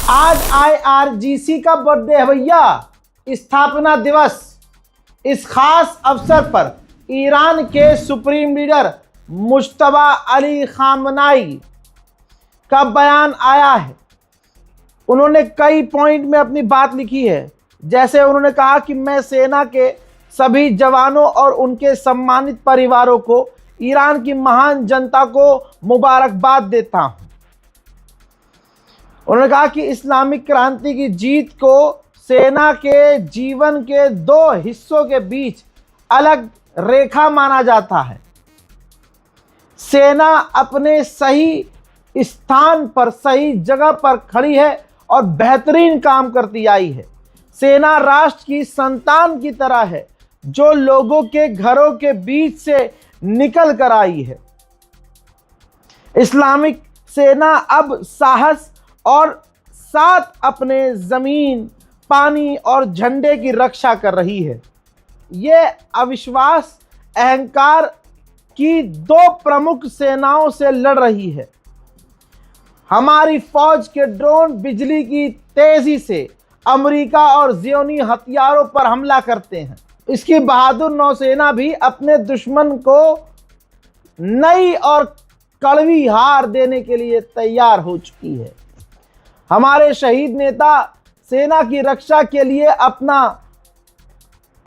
आज IRGC का birthday है भैया, स्थापना दिवस। इस खास अवसर पर ईरान के supreme leader Mujtaba Ali Khamenei का बयान आया है। उन्होंने कई पॉइंट में अपनी बात लिखी है। जैसे उन्होंने कहा कि मैं सेना के सभी जवानों और उनके सम्मानित परिवारों को, ईरान की महान जनता को मुबारकबाद देता हूं। उन्होंने कहा कि इस्लामिक क्रांति की जीत को सेना के जीवन के दो हिस्सों के बीच अलग रेखा माना जाता है। सेना अपने सही स्थान पर, सही जगह पर खड़ी है और बेहतरीन काम करती आई है। सेना राष्ट्र की संतान की तरह है जो लोगों के घरों के बीच से निकल कर आई है। इस्लामिक सेना अब साहस और साथ अपने जमीन, पानी और झंडे की रक्षा कर रही है। ये अविश्वास, अहंकार की दो प्रमुख सेनाओं से लड़ रही है। हमारी फौज के ड्रोन बिजली की तेजी से अमेरिका और ज़ियोनी हथियारों पर हमला करते हैं। इसकी बहादुर नौसेना भी अपने दुश्मन को नई और कड़वी हार देने के लिए तैयार हो चुकी है। हमारे शहीद नेता सेना की रक्षा के लिए अपना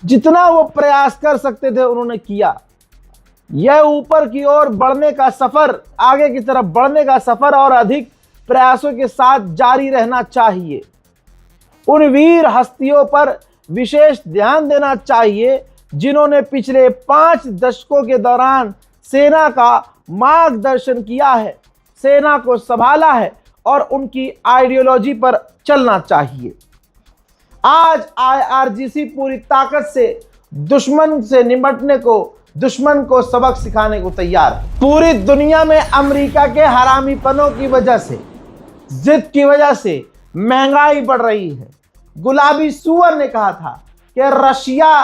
जितना वो प्रयास कर सकते थे उन्होंने किया। यह ऊपर की ओर बढ़ने का सफर, आगे की तरफ बढ़ने का सफर और अधिक प्रयासों के साथ जारी रहना चाहिए। उन वीर हस्तियों पर विशेष ध्यान देना चाहिए जिन्होंने पिछले 5 दशकों के दौरान सेना का मार्गदर्शन किया है, सेना को संभाला है और उनकी आइडियोलॉजी पर चलना चाहिए। आज IRGC पूरी ताकत से दुश्मन से निपटने को, दुश्मन को सबक सिखाने को तैयार है। पूरी दुनिया में अमेरिका के हरामीपनों की वजह से, जिद की वजह से महंगाई बढ़ रही है। गुलाबी सुअर ने कहा था कि रशिया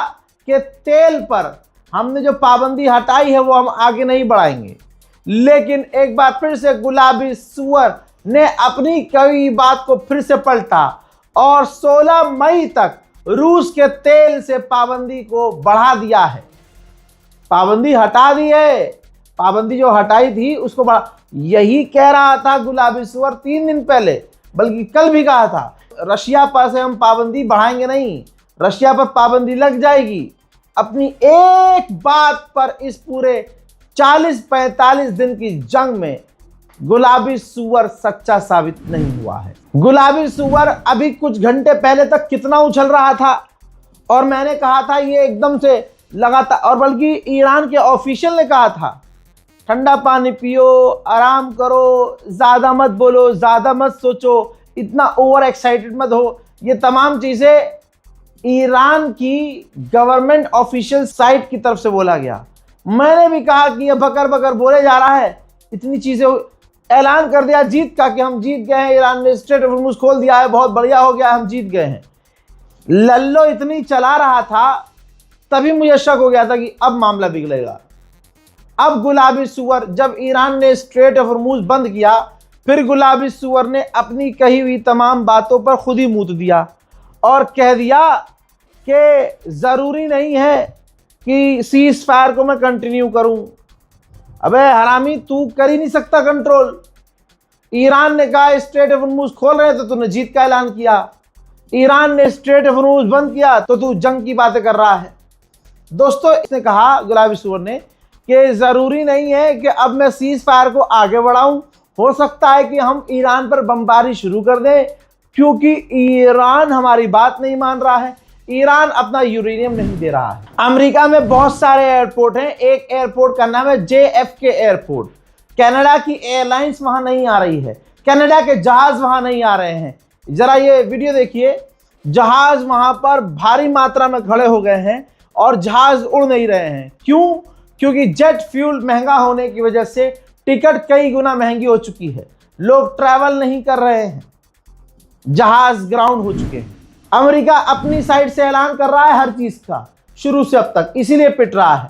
के तेल पर हमने जो पाबंदी हटाई है वो हम आगे नहीं बढ़ाएंगे। लेकिन एक बार फिर से गुलाबी सुअर ने अपनी कई बात को फिर से पलटा और 16 मई तक रूस के तेल से पाबंदी को बढ़ा दिया है। पाबंदी हटा दी है, पाबंदी जो हटाई थी उसको बढ़ा। यही कह रहा था गुलाबी सुअर 3 दिन पहले, बल्कि कल भी कहा था रशिया पर से हम पाबंदी बढ़ाएंगे नहीं, रशिया पर पाबंदी लग जाएगी। अपनी एक बात पर इस पूरे 40-45 दिन की जंग में गुलाबी सुअर सच्चा साबित नहीं हुआ है। गुलाबी सुअर अभी कुछ घंटे पहले तक कितना उछल रहा था और मैंने कहा था ये एकदम से लगातार, और बल्कि ईरान के ऑफिशियल ने कहा था ठंडा पानी पियो, आराम करो, ज़्यादा मत बोलो, ज़्यादा मत सोचो, इतना ओवर एक्साइटेड मत हो। ये तमाम चीज़ें ईरान की गवर्नमेंट ऑफिशियल साइट की तरफ से बोला गया। मैंने भी कहा कि ये बकर बकर बोले जा रहा है, इतनी चीज़ें। ऐलान कर दिया जीत का कि हम जीत गए हैं, ईरान ने स्ट्रेट ऑफ हॉर्मुज़ खोल दिया है, बहुत बढ़िया हो गया, हम जीत गए हैं। लल्लो इतनी चला रहा था, तभी मुझे शक हो गया था कि अब मामला बिगड़ेगा। अब गुलाबी सुअर, जब ईरान ने स्ट्रेट ऑफ हॉर्मुज़ बंद किया, फिर गुलाबी सुअर ने अपनी कही हुई तमाम बातों पर खुद ही मूत दिया और कह दिया कि ज़रूरी नहीं है कि सीज फायर को मैं कंटिन्यू करूं। अबे हरामी, तू कर ही नहीं सकता कंट्रोल। ईरान ने कहा स्ट्रेट ऑफ हॉर्मुज़ खोल रहे तो तूने जीत का ऐलान किया, ईरान ने स्ट्रेट ऑफ हॉर्मुज़ बंद किया तो तू जंग की बातें कर रहा है। दोस्तों, इसने कहा गुलाबी सुअर ने कि ज़रूरी नहीं है कि अब मैं सीज फायर को आगे बढ़ाऊं, हो सकता है कि हम ईरान पर बमबारी शुरू कर दें क्योंकि ईरान हमारी बात नहीं मान रहा है, ईरान अपना यूरेनियम नहीं दे रहा है। अमेरिका में बहुत सारे एयरपोर्ट हैं, एक एयरपोर्ट का नाम है JFK एयरपोर्ट। कनाडा की एयरलाइंस वहां नहीं आ रही है, कनाडा के जहाज वहां नहीं आ रहे हैं। जरा ये वीडियो देखिए, जहाज वहां पर भारी मात्रा में खड़े हो गए हैं और जहाज उड़ नहीं रहे हैं। क्यों? क्योंकि जेट फ्यूल महंगा होने की वजह से टिकट कई गुना महंगी हो चुकी है, लोग ट्रैवल नहीं कर रहे हैं, जहाज ग्राउंड हो चुके हैं। अमेरिका अपनी साइड से ऐलान कर रहा है हर चीज का, शुरू से अब तक, इसीलिए पिट रहा है।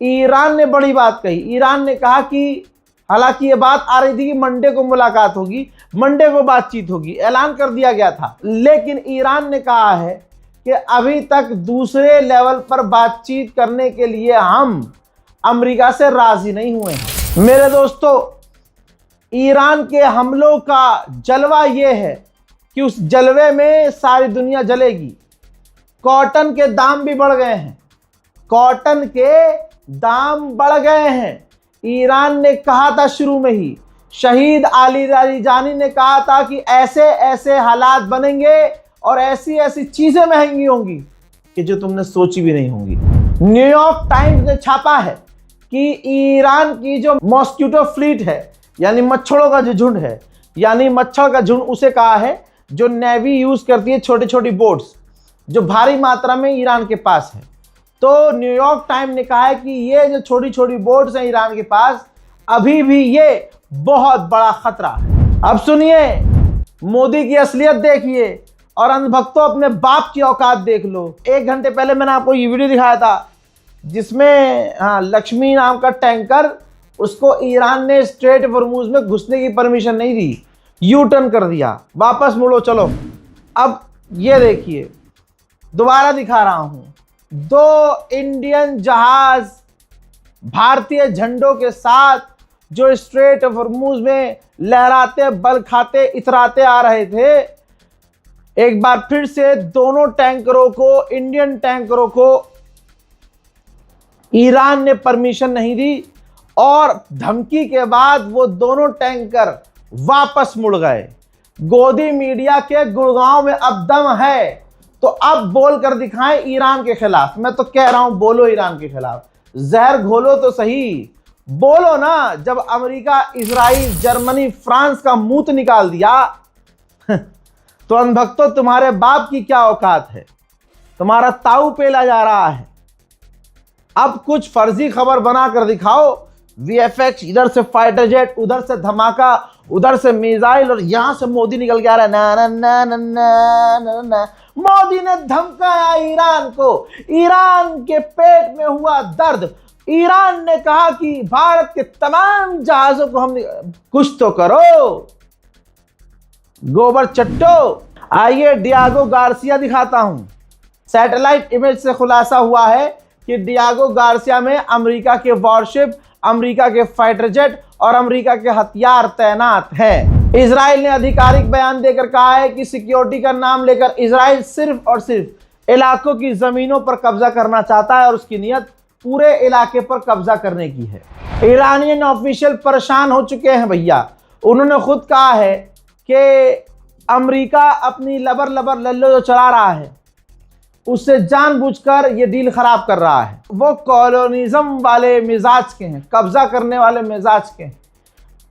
ईरान ने बड़ी बात कही। ईरान ने कहा कि हालांकि ये बात आ रही थी कि मंडे को मुलाकात होगी, मंडे को बातचीत होगी, ऐलान कर दिया गया था। लेकिन ईरान ने कहा है कि अभी तक दूसरे लेवल पर बातचीत करने के लिए हम अमेरिका से राजी नहीं हुए हैं। मेरे दोस्तों, ईरान के हमलों का जलवा यह है कि उस जलवे में सारी दुनिया जलेगी। कॉटन के दाम भी बढ़ गए हैं, कॉटन के दाम बढ़ गए हैं। ईरान ने कहा था शुरू में ही, शहीद अली लारीजानी ने कहा था कि ऐसे ऐसे हालात बनेंगे और ऐसी ऐसी चीजें महंगी होंगी कि जो तुमने सोची भी नहीं होंगी। न्यूयॉर्क टाइम्स ने छापा है कि ईरान की जो मॉस्किटो फ्लीट है, यानी मच्छरों का जो झुंड है, यानी मच्छर का झुंड उसे कहा है, जो नेवी यूज करती है, छोटी छोटी बोट्स जो भारी मात्रा में ईरान के पास है। तो न्यूयॉर्क टाइम ने कहा है कि ये जो छोटी छोटी बोट्स हैं ईरान के पास, अभी भी ये बहुत बड़ा खतरा है। अब सुनिए, मोदी की असलियत देखिए और अंधभक्तों अपने बाप की औकात देख लो। 1 घंटे पहले मैंने आपको ये वीडियो दिखाया था जिसमें लक्ष्मी नाम का टैंकर, उसको ईरान ने स्ट्रेट हॉर्मुज में घुसने की परमिशन नहीं दी, यू टर्न कर दिया, वापस मुड़ो चलो। अब ये देखिए, दोबारा दिखा रहा हूं, 2 इंडियन जहाज भारतीय झंडों के साथ जो स्ट्रेट हॉर्मुज में लहराते, बल खाते, इतराते आ रहे थे, एक बार फिर से दोनों टैंकरों को, इंडियन टैंकरों को ईरान ने परमिशन नहीं दी और धमकी के बाद वो दोनों टैंकर वापस मुड़ गए। गोदी मीडिया के गुड़गांव में अब दम है, तो अब बोल कर दिखाएं ईरान के खिलाफ। मैं तो कह रहा हूं, बोलो ईरान के खिलाफ, जहर घोलो तो सही, बोलो ना। जब अमेरिका, इजराइल, जर्मनी, फ्रांस का मूत निकाल दिया तो अनभक्तों, तुम्हारे बाप की क्या औकात है? तुम्हारा ताऊ पेला जा रहा है। अब कुछ फर्जी खबर बना कर दिखाओ, वीएफएक्स, इधर से फाइटर जेट, उधर से धमाका, उधर से मिसाइल, और यहां से मोदी निकल के आ रहा है, ना ना ना ना ना ना ना। मोदी ने धमकाया ईरान को, ईरान के पेट में हुआ दर्द। ईरान ने कहा कि भारत के तमाम जहाजों को हम, कुछ तो करो गोबर चट्टो। आइए डियागो गार्सिया दिखाता हूं। सैटेलाइट इमेज से खुलासा हुआ है कि डियागो गार्सिया में अमेरिका के वॉरशिप, अमेरिका के फाइटर जेट और अमेरिका के हथियार तैनात हैं। इजराइल ने आधिकारिक बयान देकर कहा है कि सिक्योरिटी का नाम लेकर इजराइल सिर्फ और सिर्फ इलाकों की जमीनों पर कब्जा करना चाहता है और उसकी नीयत पूरे इलाके पर कब्जा करने की है। ईरानियन ऑफिशियल परेशान हो चुके हैं भैया। उन्होंने खुद कहा है कि अमेरिका अपनी लबर लबर लल्लो जो चला रहा है, उससे जानबूझकर ये डील खराब कर रहा है। वो कॉलोनिज्म वाले मिजाज के हैं, कब्जा करने वाले मिजाज के हैं।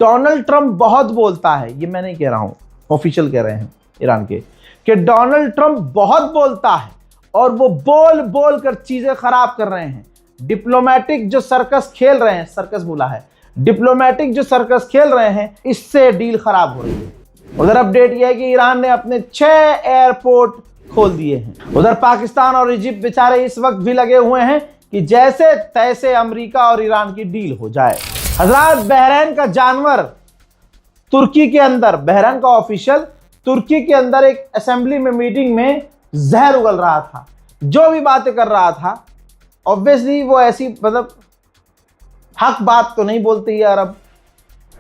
डोनाल्ड ट्रंप बहुत बोलता है, ये मैं नहीं कह रहा हूं, ऑफिशियल कह रहे हैं ईरान के, कि डोनाल्ड ट्रंप बहुत बोलता है और वो बोल बोल कर चीजें खराब कर रहे हैं। डिप्लोमेटिक जो सर्कस खेल रहे हैं, सर्कस बोला है, डिप्लोमेटिक जो सर्कस खेल रहे हैं, इससे डील खराब हो रही है। उधर अपडेट यह है कि ईरान ने अपने 6 एयरपोर्ट खोल दिए हैं। उधर पाकिस्तान और इजिप्ट बेचारे इस वक्त भी लगे हुए हैं कि जैसे तैसे अमेरिका और ईरान की डील हो जाए। हजरात, बहरीन का जानवर तुर्की के अंदर, बहरीन का ऑफिशियल तुर्की के अंदर एक असेंबली में, मीटिंग में जहर उगल रहा था। जो भी बातें कर रहा था, ऑब्वियसली वो ऐसी, मतलब हक बात तो नहीं बोलती है अरब।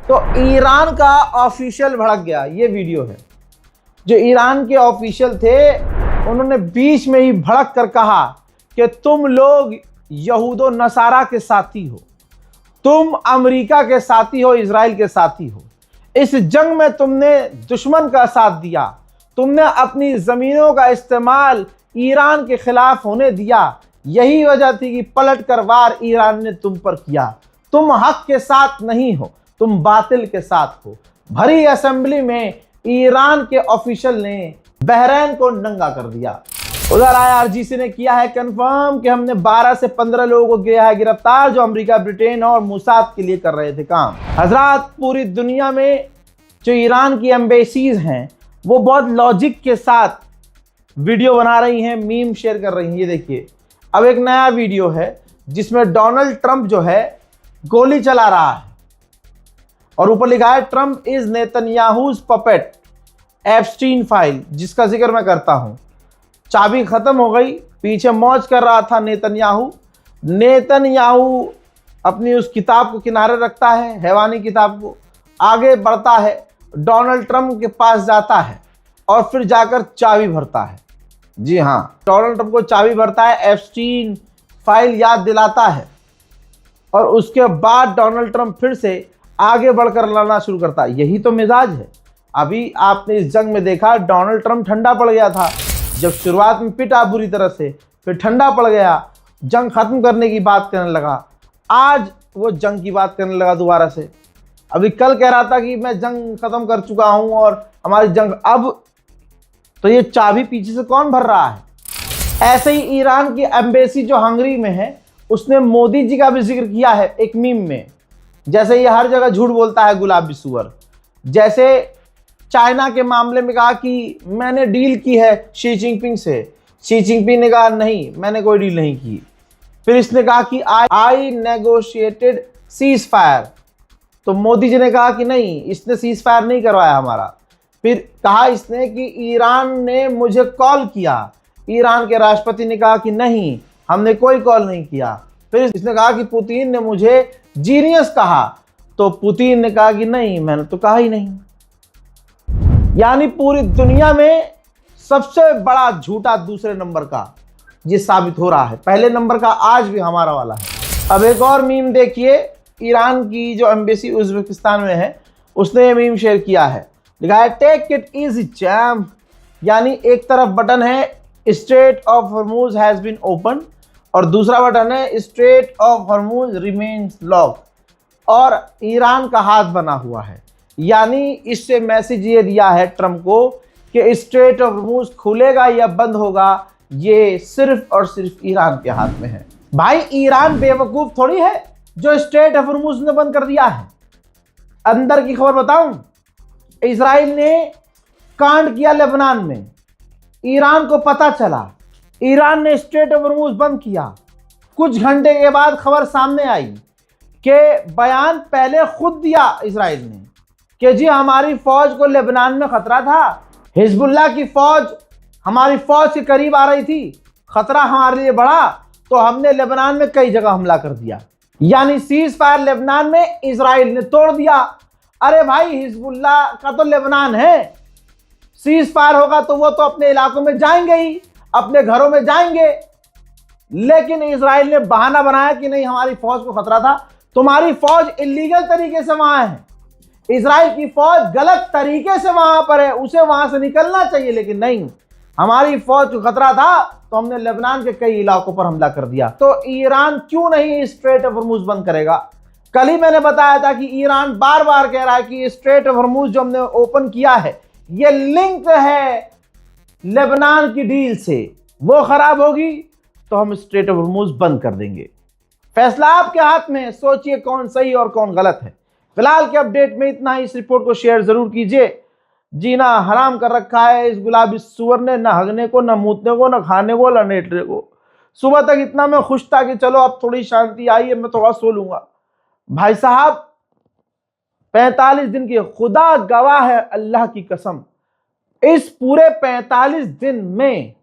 तो ईरान का ऑफिशियल भड़क गया। ये वीडियो है, जो ईरान के ऑफिशियल थे, उन्होंने बीच में ही भड़क कर कहा कि तुम लोग यहूदो नसारा के साथी हो, तुम अमेरिका के साथी हो, इजराइल के साथी हो। इस जंग में तुमने दुश्मन का साथ दिया, तुमने अपनी जमीनों का इस्तेमाल ईरान के खिलाफ होने दिया। यही वजह थी कि पलट कर वार ईरान ने तुम पर किया। तुम हक के साथ नहीं हो, तुम बातिल के साथ हो। भरी असेंबली में ईरान के ऑफिशियल ने बहरीन को नंगा कर दिया। उधर आईआरजीसी ने किया है कंफर्म कि हमने 12 से 15 लोगों को किया है गिरफ्तार, जो अमेरिका, ब्रिटेन और मोसाद के लिए कर रहे थे काम। हजरात, पूरी दुनिया में जो ईरान की एम्बेसीज हैं, वो बहुत लॉजिक के साथ वीडियो बना रही हैं, मीम शेयर कर रही हैं। ये देखिए, अब एक नया वीडियो है जिसमें डोनाल्ड ट्रंप जो है गोली चला रहा है। और ऊपर लिखा है Trump is Netanyahu's puppet, Epstein file, जिसका जिक्र मैं करता हूं। चाबी खत्म हो गई, पीछे मौज कर रहा था नेतन्याहू अपनी उस किताब को किनारे रखता है, हैवानी किताब को, आगे बढ़ता है, डोनाल्ड ट्रंप के पास जाता है और फिर जाकर चाबी भरता है। जी हाँ, डोनाल्ड ट्रंप को चाबी भरता है, एप्स्टीन फाइल याद दिलाता है और उसके बाद डोनाल्ड ट्रंप फिर से आगे बढ़कर लड़ना शुरू करता है। यही तो मिजाज है। अभी आपने इस जंग में देखा, डोनाल्ड ट्रंप ठंडा पड़ गया था, जब शुरुआत में पिटा बुरी तरह से, फिर ठंडा पड़ गया, जंग खत्म करने की बात करने लगा, आज वो जंग की बात करने लगा दोबारा से। अभी कल कह रहा था कि मैं जंग खत्म कर चुका हूं और हमारी जंग अब, तो ये चाबी पीछे से कौन भर रहा है? ऐसे ही ईरान की एम्बेसी जो हंगरी में है, उसने मोदी जी का भी जिक्र किया है एक मीम में। जैसे ये हर जगह झूठ बोलता है गुलाबी सुअर, जैसे चाइना के मामले में कहा कि मैंने डील की है शी जिनपिंग से, शी जिनपिंग ने कहा नहीं मैंने कोई डील नहीं की। फिर इसने कहा कि आई नेगोशिएटेड सीज फायर, तो मोदी जी ने कहा कि नहीं इसने सीज फायर नहीं करवाया हमारा। फिर कहा इसने कि ईरान ने मुझे कॉल किया, ईरान के राष्ट्रपति ने कहा कि नहीं हमने कोई कॉल नहीं किया। फिर इसने कहा कि पुतिन ने मुझे जीनियस कहा, तो पुतिन ने कहा कि नहीं मैंने तो कहा ही नहीं। यानी पूरी दुनिया में सबसे बड़ा झूठा दूसरे नंबर का ये साबित हो रहा है। पहले नंबर का आज भी हमारा वाला है। अब एक और मीम देखिए, ईरान की जो एम्बेसी उज्बेकिस्तान में है उसने ये मीम शेयर किया है, लिखा है टेक इट इजी चैम्प, यानी एक तरफ बटन है strait of Hormuz has been open और दूसरा बटन है strait of Hormuz remains lock, और ईरान का हाथ बना हुआ है। यानी इससे मैसेज ये दिया है ट्रंप को कि स्ट्रेट ऑफ हॉर्मुज खुलेगा या बंद होगा, ये सिर्फ और सिर्फ ईरान के हाथ में है। भाई ईरान बेवकूफ थोड़ी है जो स्ट्रेट ऑफ हॉर्मुज ने बंद कर दिया है। अंदर की खबर बताऊं, इजराइल ने कांड किया लेबनान में, ईरान को पता चला, ईरान ने स्ट्रेट ऑफ हॉर्मुज बंद किया। कुछ घंटे के बाद खबर सामने आई कि बयान पहले खुद दिया इजराइल ने कि जी हमारी फौज को लेबनान में खतरा था, हिजबुल्लाह की फौज हमारी फौज के करीब आ रही थी, खतरा हमारे लिए बढ़ा तो हमने लेबनान में कई जगह हमला कर दिया। यानी सीज फायर लेबनान में इजराइल ने तोड़ दिया। अरे भाई हिजबुल्लाह का तो लेबनान है, सीज फायर होगा तो वो तो अपने इलाकों में जाएंगे ही, अपने घरों में जाएंगे। लेकिन इजराइल ने बहाना बनाया कि नहीं हमारी फौज को खतरा था। तुम्हारी फौज इलीगल तरीके से वहां है, इजराइल की फौज गलत तरीके से वहां पर है, उसे वहां से निकलना चाहिए, लेकिन नहीं, हमारी फौज को खतरा था तो हमने लेबनान के कई इलाकों पर हमला कर दिया। तो ईरान क्यों नहीं स्ट्रेट ऑफ हॉर्मुज बंद करेगा? कल ही मैंने बताया था कि ईरान बार बार कह रहा है कि स्ट्रेट ऑफ हॉर्मुज जो हमने ओपन किया है ये लिंक है लेबनान की डील से, वो खराब होगी तो हम स्ट्रेट ऑफ हॉर्मुज बंद कर देंगे। फैसला आपके हाथ में, सोचिए कौन सही और कौन गलत है। फिलहाल के अपडेट में इतना ही। इस रिपोर्ट को शेयर जरूर कीजिए। जीना हराम कर रखा है इस गुलाबी सुअर ने, न हगने को, न मूतने को, न खाने को, न लेटने को। सुबह तक इतना मैं खुश था कि चलो अब थोड़ी शांति आई है, मैं थोड़ा सो लूंगा। भाई साहब 45 दिन की, खुदा गवाह है अल्लाह की कसम, इस पूरे 45 दिन में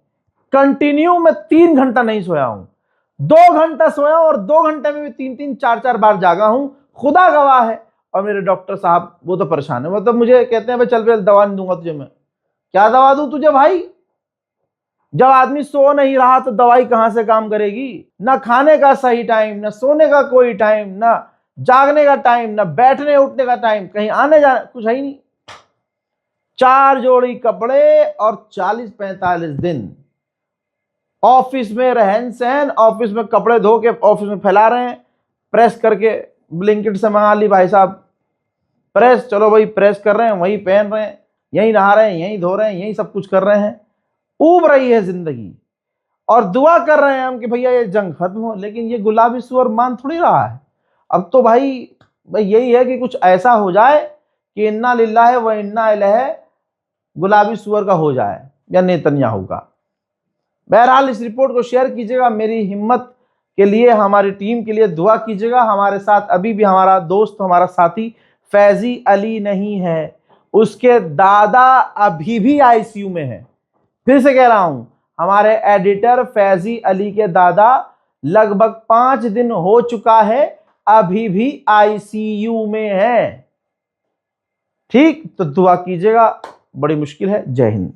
कंटिन्यू मैं 3 घंटा नहीं सोया हूं। 2 घंटा सोया और 2 घंटे में भी 3-3 4-4 बार जागा हूं, खुदा गवाह है। और मेरे डॉक्टर साहब वो तो परेशान है, वो तो मुझे कहते हैं भाई चल पे दवा नहीं दूंगा तुझे, मैं क्या दवा दूं तुझे भाई? जब आदमी सो नहीं रहा तो दवाई कहां से काम करेगी? ना खाने का सही टाइम, ना सोने का कोई टाइम, ना जागने का टाइम, ना बैठने उठने का टाइम, कहीं आने जाने कुछ है ही नहीं। 4 जोड़ी कपड़े और 40-45 दिन ऑफिस में रहन सहन, ऑफिस में कपड़े धो के ऑफिस में फैला रहे हैं, प्रेस करके ब्लिंकिट से मंगा ली भाई साहब, प्रेस, चलो भाई प्रेस कर रहे हैं, वहीं पहन रहे हैं, यहीं नहा रहे हैं, यहीं धो रहे हैं, यहीं सब कुछ कर रहे हैं। ऊब रही है जिंदगी और दुआ कर रहे हैं हम कि भैया ये जंग खत्म हो, लेकिन ये गुलाबी सुअर मान थोड़ी रहा है। अब तो भाई यही है कि कुछ ऐसा हो जाए कि इन्ना लिल्लाह व इन्ना इलैहि गुलाबी सुअर का हो जाए या नेतन्याहू का। बहरहाल इस रिपोर्ट को शेयर कीजिएगा, मेरी हिम्मत के लिए, हमारी टीम के लिए दुआ कीजिएगा। हमारे साथ अभी भी हमारा दोस्त, हमारा साथी फैजी अली नहीं है, उसके दादा अभी भी आईसीयू में है। फिर से कह रहा हूं, हमारे एडिटर फैजी अली के दादा लगभग 5 दिन हो चुका है, अभी भी आईसीयू में है। ठीक, तो दुआ कीजिएगा, बड़ी मुश्किल है। जय हिंद।